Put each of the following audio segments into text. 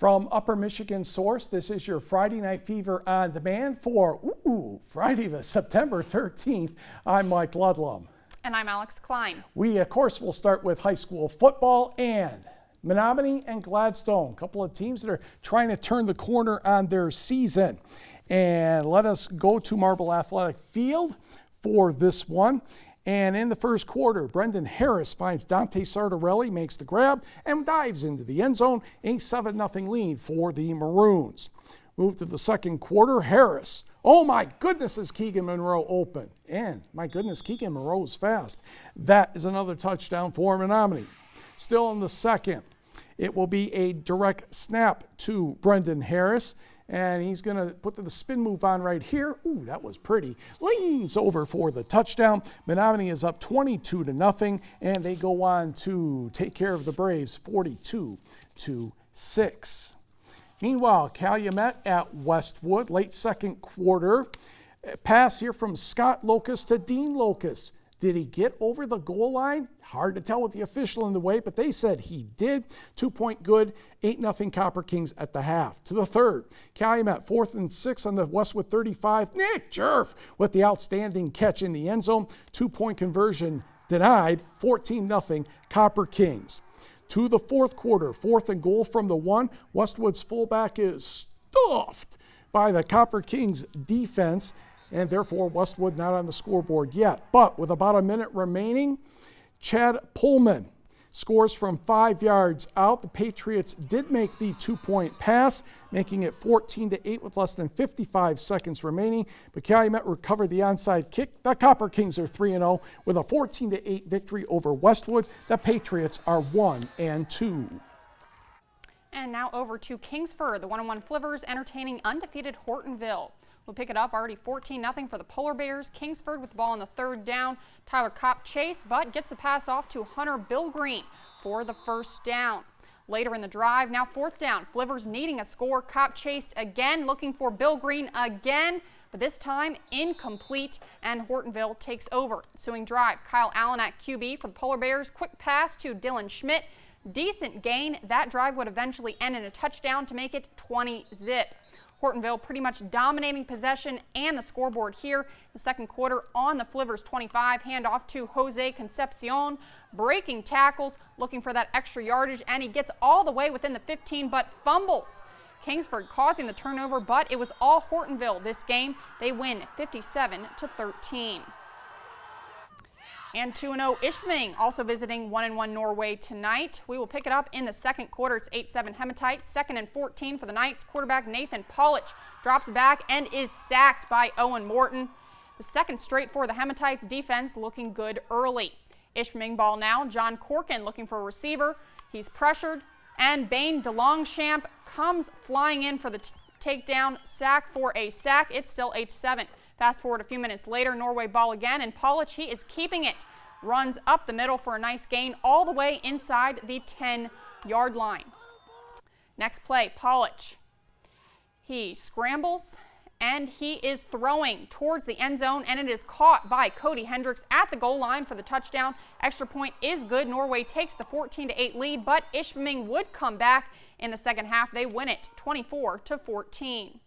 From Upper Michigan Source, this is your Friday Night Fever on demand for Friday, September 13th. I'm Mike Ludlum. And I'm Alex Klein. We, of course, will start with high school football and Menominee and Gladstone, a couple of teams that are trying to turn the corner on their season. And let us go to Marble Athletic Field for this one. And in the first quarter, Brendan Harris finds Dante Sartorelli, makes the grab, and dives into the end zone. A 7-0 lead for the Maroons. Move to the second quarter, Harris. Oh my goodness, is Keegan Monroe open. And my goodness, Keegan Monroe's fast. That is another touchdown for Menominee. Still in the second, it will be a direct snap to Brendan Harris. And he's going to put the spin move on right here. Ooh, that was pretty. Leans over for the touchdown. Menominee is up 22-0, and they go on to take care of the Braves 42-6. Meanwhile, Calumet at Westwood, late second quarter. Pass here from Scott Locust to Dean Locust. Did he get over the goal line? Hard to tell with the official in the way, but they said he did. 2-point good, 8-0 Copper Kings at the half. To the third, Calumet 4th and 6 on the Westwood 35. Nick Jerf with the outstanding catch in the end zone. 2-point conversion denied, 14-0 Copper Kings. To the fourth quarter, 4th and goal from the 1. Westwood's fullback is stuffed by the Copper Kings defense, and therefore Westwood not on the scoreboard yet. But with about a minute remaining, Chad Pullman scores from 5 yards out. The Patriots did make the 2-point pass, making it 14-8 with less than 55 seconds remaining. But Calumet recovered the onside kick. The Copper Kings are 3-0 with a 14-8 victory over Westwood. The Patriots are 1-2. And now over to Kingsford. The 1-1 Flivers entertaining undefeated Hortonville. We'll pick it up already 14-0 for the Polar Bears. Kingsford with the ball on the third down. Tyler Kopp chase, but gets the pass off to Hunter Billgreen for the first down. Later in the drive, now 4th down. Flivers needing a score. Kopp chased again, looking for Billgreen again, but this time incomplete, and Hortonville takes over. Ensuing drive, Kyle Allen at QB for the Polar Bears. Quick pass to Dylan Schmidt. Decent gain. That drive would eventually end in a touchdown to make it 20-0. Hortonville pretty much dominating possession and the scoreboard here in the second quarter on the Flivers 25. Handoff to Jose Concepcion, breaking tackles, looking for that extra yardage, and he gets all the way within the 15 but fumbles. Kingsford causing the turnover, but it was all Hortonville this game. They win 57-13. And 2-0 Ishpeming also visiting 1-1 Norway tonight. We will pick it up in the second quarter. It's 8-7 Hematite. 2nd and 14 for the Knights. Quarterback Nathan Pollich drops back and is sacked by Owen Morton. The second straight for the Hematites defense looking good early. Ishpeming ball now. John Corkin looking for a receiver. He's pressured, and Bane DeLongchamp comes flying in for the takedown. Sack for a sack. It's still 8-7. Fast forward a few minutes later, Norway ball again, and Pollich, he is keeping it. Runs up the middle for a nice gain all the way inside the 10-yard line. Next play, Pollich. He scrambles, and he is throwing towards the end zone, and it is caught by Cody Hendricks at the goal line for the touchdown. Extra point is good. Norway takes the 14-8 lead, but Ishpeming would come back in the second half. They win it 24-14.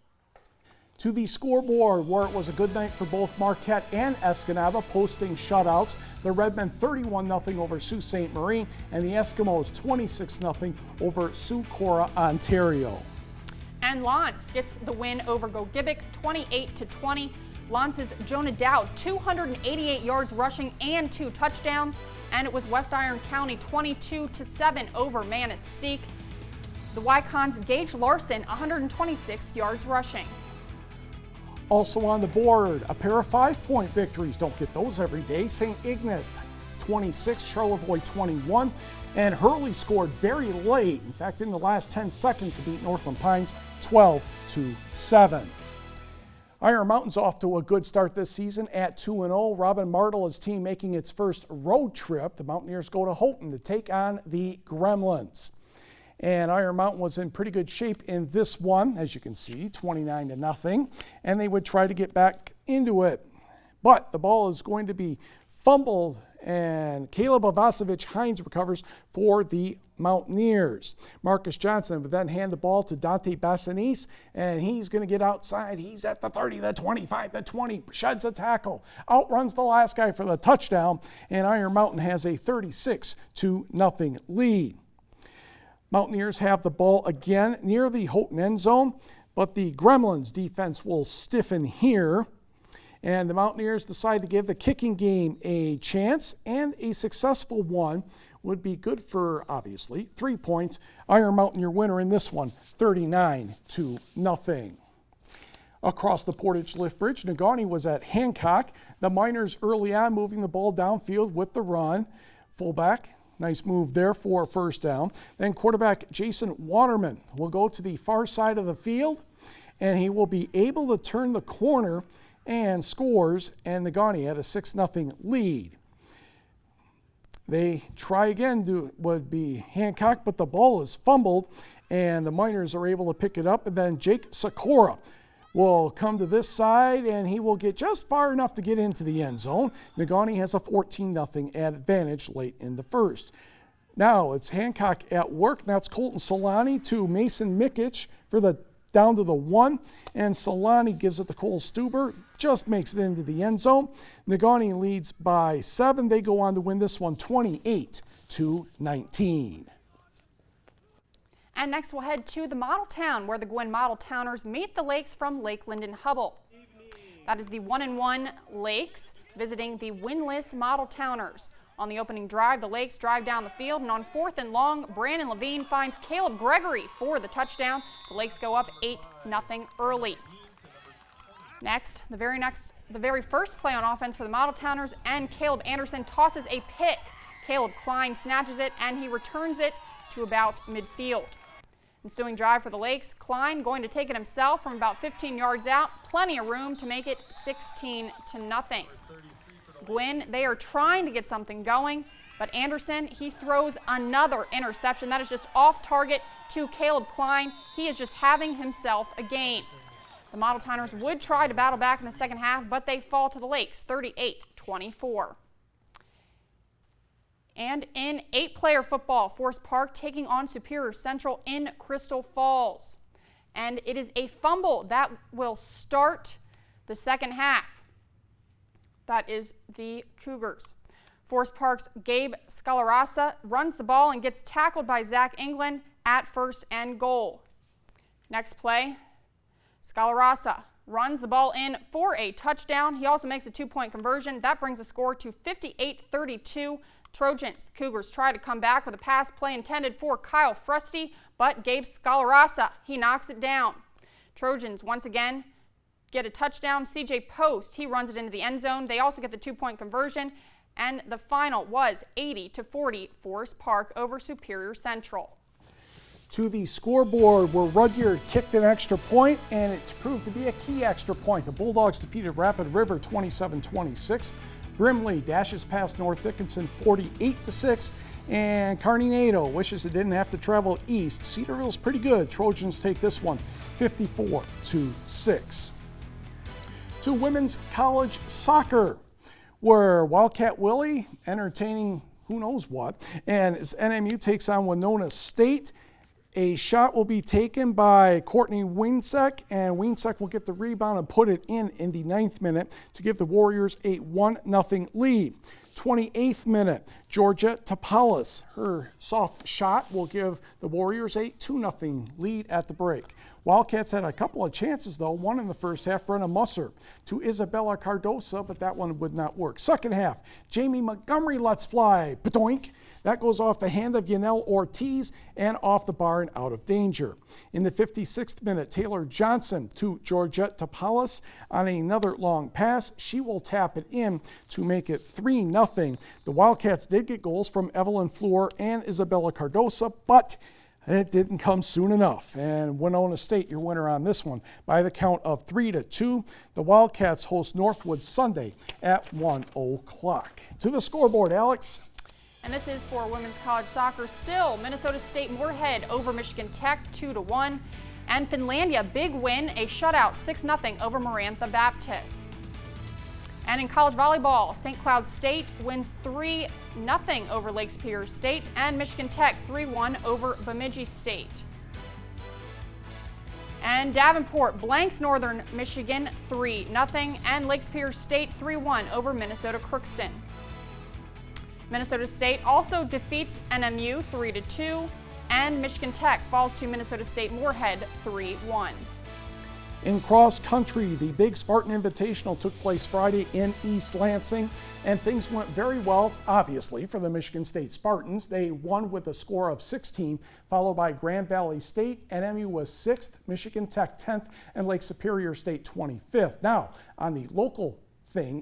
To the scoreboard, where it was a good night for both Marquette and Escanaba, posting shutouts. The Redmen 31-0 over Sault Ste. Marie, and the Eskimos 26-0 over Soukora, Ontario. And Lance gets the win over Gogebic 28-20. Lance's Jonah Dowd 288 yards rushing and 2 touchdowns, and it was West Iron County 22-7 over Manistee. The Wycons Gage Larson 126 yards rushing. Also on the board, a pair of 5-point victories. Don't get those every day. St. Ignace 26, Charlevoix 21, and Hurley scored very late. In fact, in the last 10 seconds to beat Northland Pines 12-7. Iron Mountain's off to a good start this season at 2-0. Robin Martle, his team, making its first road trip. The Mountaineers go to Houghton to take on the Gremlins. And Iron Mountain was in pretty good shape in this one, as you can see, 29-0, and they would try to get back into it. But the ball is going to be fumbled and Caleb Avasovich Hines recovers for the Mountaineers. Marcus Johnson would then hand the ball to Dante Bassanese, and he's going to get outside. He's at the 30, the 25, the 20, sheds a tackle, outruns the last guy for the touchdown, and Iron Mountain has a 36-0 lead. Mountaineers have the ball again near the Houghton end zone, but the Gremlins defense will stiffen here. And the Mountaineers decide to give the kicking game a chance, and a successful one would be good for, obviously, 3 points. Iron Mountain, your winner in this one, 39-0. Across the Portage Lift Bridge, Negaunee was at Hancock. The Miners early on moving the ball downfield with the run. Fullback, nice move there for a first down. Then quarterback Jason Waterman will go to the far side of the field, and he will be able to turn the corner and scores, and Negaunee had a 6-0 lead. They try again, would be Hancock, but the ball is fumbled, and the Miners are able to pick it up, and then Jake Sikora will come to this side, and he will get just far enough to get into the end zone. Negaunee has a 14-0 advantage late in the first. Now it's Hancock at work. That's Colton Solani to Mason Mikic for the down to the 1, and Solani gives it to Cole Stuber, just makes it into the end zone. Negaunee leads by 7. They go on to win this one 28-19. And next we'll head to the Model Town, where the Gwinn Model Towners meet the Lakes from Lake Linden-Hubble. That is the 1-1 Lakes visiting the winless Model Towners. On the opening drive, the Lakes drive down the field, and on 4th and long, Brandon Levine finds Caleb Gregory for the touchdown. The Lakes go up 8-0 early. Next, the very first play on offense for the Model Towners, and Caleb Anderson tosses a pick. Caleb Klein snatches it, and he returns it to about midfield. Ensuing drive for the Lakes, Klein going to take it himself from about 15 yards out. Plenty of room to make it 16-0. Gwinn, they are trying to get something going, but Anderson, he throws another interception. That is just off target to Caleb Klein. He is just having himself a game. The Model Towners would try to battle back in the second half, but they fall to the Lakes 38-24. And in 8-player football, Forest Park taking on Superior Central in Crystal Falls. And it is a fumble that will start the second half. That is the Cougars. Forest Park's Gabe Scalarasa runs the ball and gets tackled by Zach England at 1st and goal. Next play, Scalarasa runs the ball in for a touchdown. He also makes a 2-point conversion. That brings the score to 58-32 Trojans. Cougars try to come back with a pass play intended for Kyle Frusty, but Gabe Scalarasa, he knocks it down. Trojans once again get a touchdown. CJ Post, he runs it into the end zone. They also get the 2-point conversion, and the final was 80-40 Forest Park over Superior Central. To the scoreboard, where Rudyard kicked an extra point, and it proved to be a key extra point. The Bulldogs defeated Rapid River 27-26. Brimley dashes past North Dickinson 48-6. And Carnegie wishes it didn't have to travel east. Cedarville's pretty good. Trojans take this one 54-6. To women's college soccer, where Wildcat Willie entertaining who knows what, and as NMU takes on Winona State. A shot will be taken by Courtney Wiensek, and Wiensek will get the rebound and put it in the 9th minute to give the Warriors a 1-0 lead. 28th minute, Georgia Topalis, her soft shot will give the Warriors a 2-0 lead at the break. Wildcats had a couple of chances, though. One in the first half, Brenna Musser to Isabella Cardosa, but that one would not work. Second half, Jamie Montgomery lets fly. Padoink. That goes off the hand of Yanel Ortiz and off the bar and out of danger. In the 56th minute, Taylor Johnson to Georgette Topalis on another long pass. She will tap it in to make it 3-0. The Wildcats did get goals from Evelyn Fleur and Isabella Cardosa, but it didn't come soon enough. And Winona State, your winner on this one, by the count of 3-2. The Wildcats host Northwood Sunday at 1 o'clock. To the scoreboard, Alex. And this is for women's college soccer. Still, Minnesota State Moorhead over Michigan Tech 2-1. And Finlandia, big win, a shutout 6-0 over Marantha Baptist. And in college volleyball, St. Cloud State wins 3-0 over Lake Superior State, and Michigan Tech 3-1 over Bemidji State. And Davenport blanks Northern Michigan 3-0, and Lake Superior State 3-1 over Minnesota Crookston. Minnesota State also defeats NMU 3-2, and Michigan Tech falls to Minnesota State Moorhead 3-1. In cross country, the Big Spartan Invitational took place Friday in East Lansing, and things went very well, obviously, for the Michigan State Spartans. They won with a score of 16, followed by Grand Valley State. NMU was 6th, Michigan Tech 10th, and Lake Superior State 25th. Now, on the local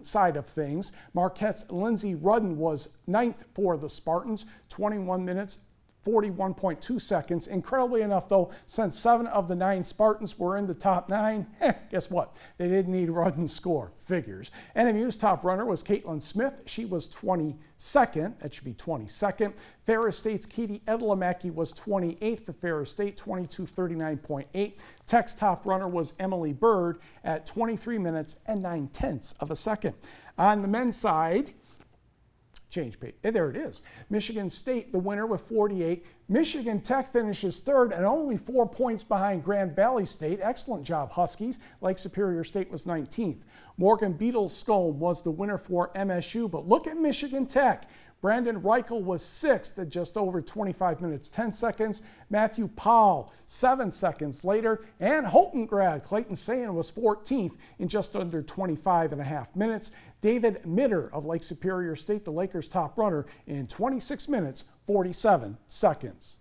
side of things, Marquette's Lindsey Rudden was 9th for the Spartans, 21 minutes, 41.2 seconds. Incredibly enough, though, since 7 of the 9 Spartans were in the top 9, guess what? They didn't need Rudden's score. Figures. NMU's top runner was Caitlin Smith. She was 22nd. That should be 22nd. Ferris State's Katie Edlamacki was 28th for Ferris State, 22:39.8. Tech's top runner was Emily Bird at 23 minutes and 9/10 of a second. On the men's side, change page. There it is. Michigan State, the winner with 48. Michigan Tech finishes 3rd and only 4 points behind Grand Valley State. Excellent job, Huskies. Lake Superior State was 19th. Morgan Beadle-Scombe was the winner for MSU, but look at Michigan Tech. Brandon Reichel was 6th at just over 25 minutes, 10 seconds. Matthew Powell, 7 seconds later. And Houghton grad Clayton Sayan was 14th in just under 25.5 minutes. David Mitter of Lake Superior State, the Lakers' top runner, in 26 minutes, 47 seconds.